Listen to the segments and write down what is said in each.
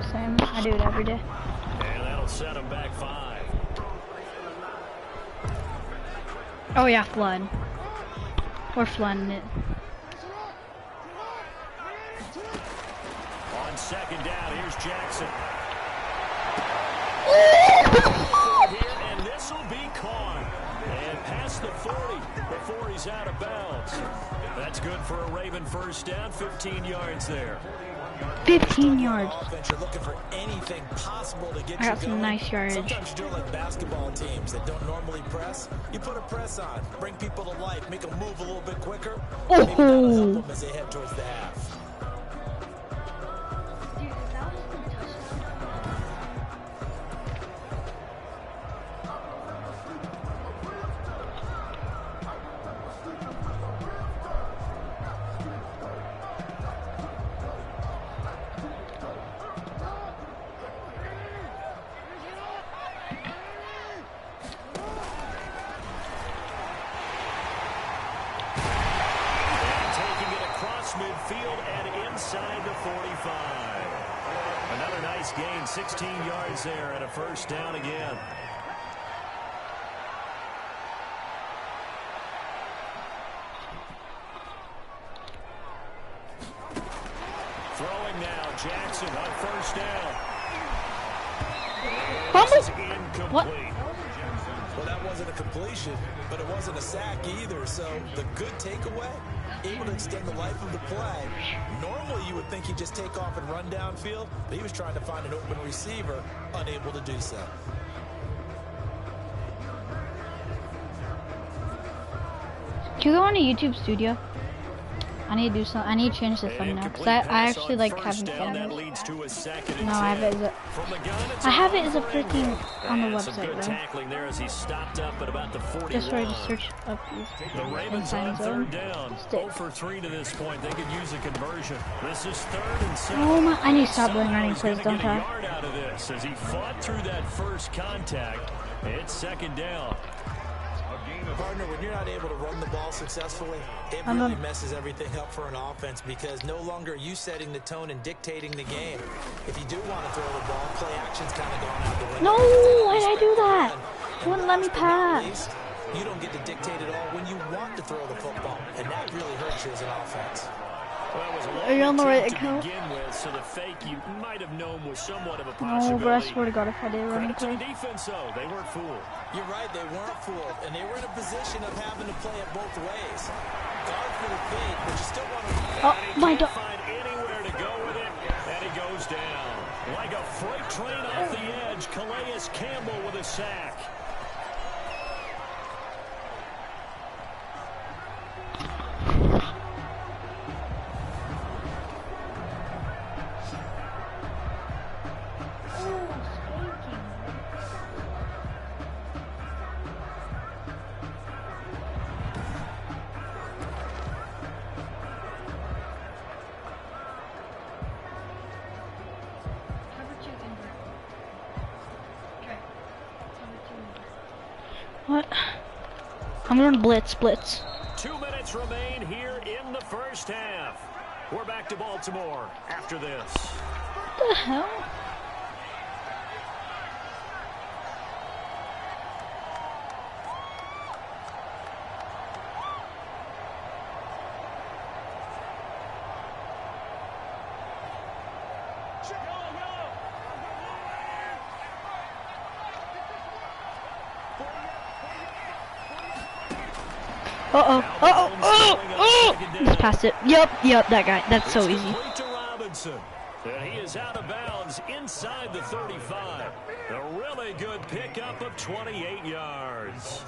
Same. I do it every day. And that'll set him back 5. Oh yeah, flood. We're flooding it. On second down, here's Jackson. And this will be caught. And past the 40 before he's out of bounds. That's good for a Raven first down, 15 yards there. 15 yards. You're looking for anything possible to get I got some nice yardage. Sometimes you do it like basketball teams that don't normally press. You put a press on, bring people to life, make them move a little bit quicker. Maybe that'll help them as they head towards the half. Midfield and inside the 45. Another nice gain, 16 yards there and a first down again. Throwing now, Jackson on first down. This is incomplete. What? Well, that wasn't a completion, but it wasn't a sack either. So the good takeaway, able to extend the life of the play. Normally, you would think he'd just take off and run downfield, but he was trying to find an open receiver, unable to do so. Can you go on a YouTube studio? I need to do something. I need to change the thumbnail because I actually like having cameras. No, I have it as a. I have it as a freaking on the website, bro. Just where to search up the Ravens on third down. 0 for 3 to this point. They could use a conversion. This is 3rd and 7. Oh my! I need to stop doing running plays, don't I? Out of this as he fought through that first contact. It's 2nd down. Partner, when you're not able to run the ball successfully, it really messes everything up for an offense because no longer are you setting the tone and dictating the game. If you do want to throw the ball, play action's kind of gone out the window. No, why did I do that? It wouldn't let me pass. You don't get to dictate it all when you want to throw the football, and that really hurts you as an offense. Are you on the right account? So the fake you might have known was somewhat of a possibility. No, but I swear to God, if I did run play. Defense, though, they weren't fooled. You're right, they weren't fooled, and they were in a position of having to play it both ways. Guard for the fake, but you still want to. Oh my God! Find anywhere to go with it, and he goes down like a freight train off the edge. Calais Campbell with a sack. What? I'm gonna blitz. 2 minutes remain here in the first half. We're back to Baltimore after this. What the hell? Just past it. Yep, that guy. That's so easy. And he is out of bounds inside the 35. A really good pickup of 28 yards.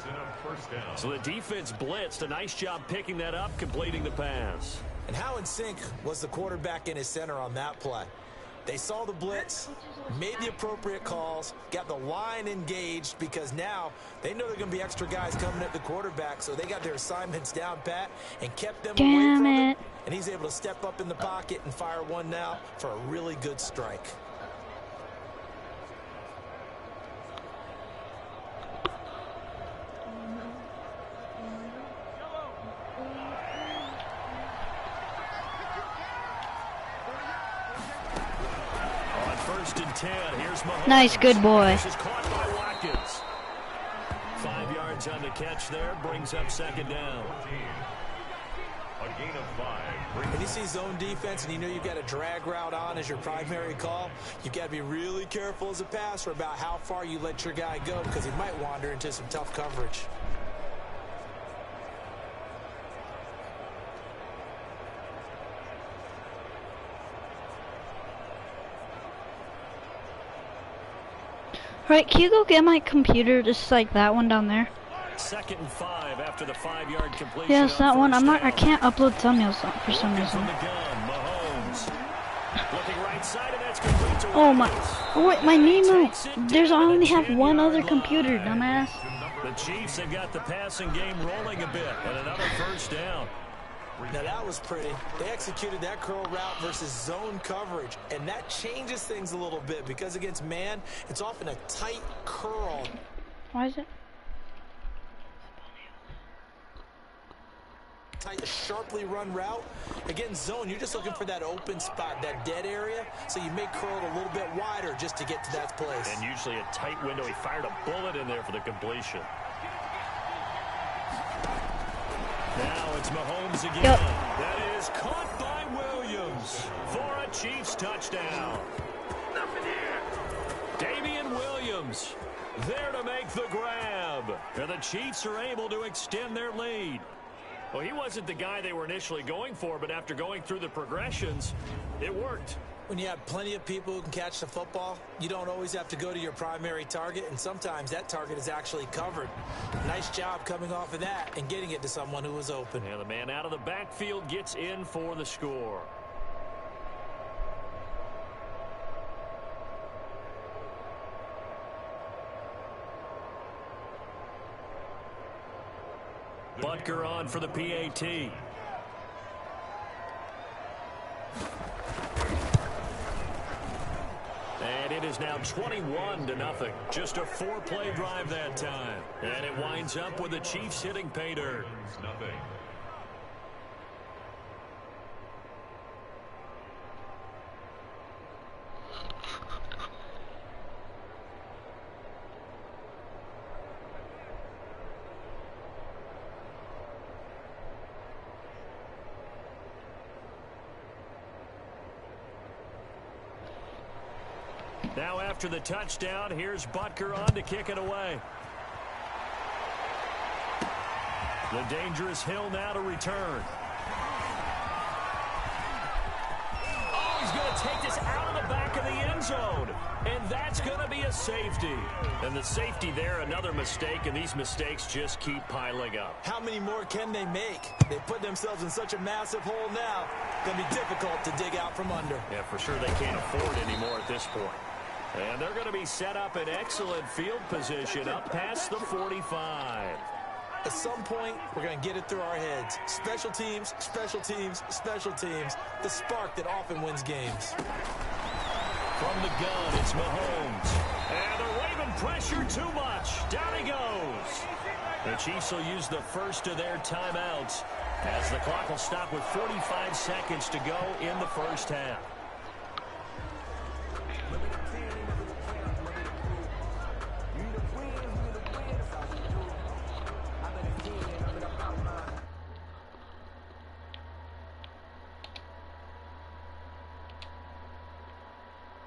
So the defense blitzed. A nice job picking that up, completing the pass. And how in sync was the quarterback and his center on that play? They saw the blitz, made the appropriate calls, got the line engaged because now they know they're going to be extra guys coming at the quarterback, so they got their assignments down pat and kept them away from it. And he's able to step up in the pocket and fire one now for a really good strike. first and 10. Here's Mahomes. Nice, good boy. This is caught by Watkins. 5 yards on the catch there, brings up second down. A gain of 5. When you see zone defense and you know you've got a drag route on as your primary call, you've got to be really careful as a passer about how far you let your guy go because he might wander into some tough coverage. Right, can you go get my computer just like that one down there? Second and 5 after the 5-yard completion. Yes, that one. I down. can't upload thumbnails for some reason. From the gun, Mahomes. Looking right side, and that's complete to Oh my! Watkins. Oh wait, my knee moved. There's I only have 10-yard one other line. computer, dumbass. The Chiefs have got the passing game rolling a bit, and another first down. Now that was pretty. They executed that curl route versus zone coverage, and that changes things a little bit because against man, it's often a tight curl. Why is it? Tight, sharply run route. Against zone, you're just looking for that open spot, that dead area, so you may curl it a little bit wider just to get to that place. And usually a tight window. He fired a bullet in there for the completion. Now it's Mahomes again. Yep. That is caught by Williams for a Chiefs touchdown. Damian Williams there to make the grab. And the Chiefs are able to extend their lead. Well, he wasn't the guy they were initially going for, but after going through the progressions, it worked. When you have plenty of people who can catch the football, you don't always have to go to your primary target, and sometimes that target is actually covered. Nice job coming off of that and getting it to someone who was open. And the man out of the backfield gets in for the score. Butker on for the PAT. And it is now 21-0. Just a 4-play drive that time. And it winds up with the Chiefs hitting pay dirt. Now after the touchdown, here's Butker on to kick it away. The dangerous Hill now to return. Oh, he's going to take this out of the back of the end zone. And that's going to be a safety. And the safety there, another mistake, and these mistakes just keep piling up. How many more can they make? They put themselves in such a massive hole now. Going to be difficult to dig out from under. Yeah, for sure they can't afford anymore at this point. And they're going to be set up in excellent field position up past the 45. At some point, we're going to get it through our heads. Special teams, special teams, special teams. The spark that often wins games. From the gun, it's Mahomes. And they're waving pressure too much. Down he goes. The Chiefs will use the first of their timeouts as the clock will stop with 45 seconds to go in the first half.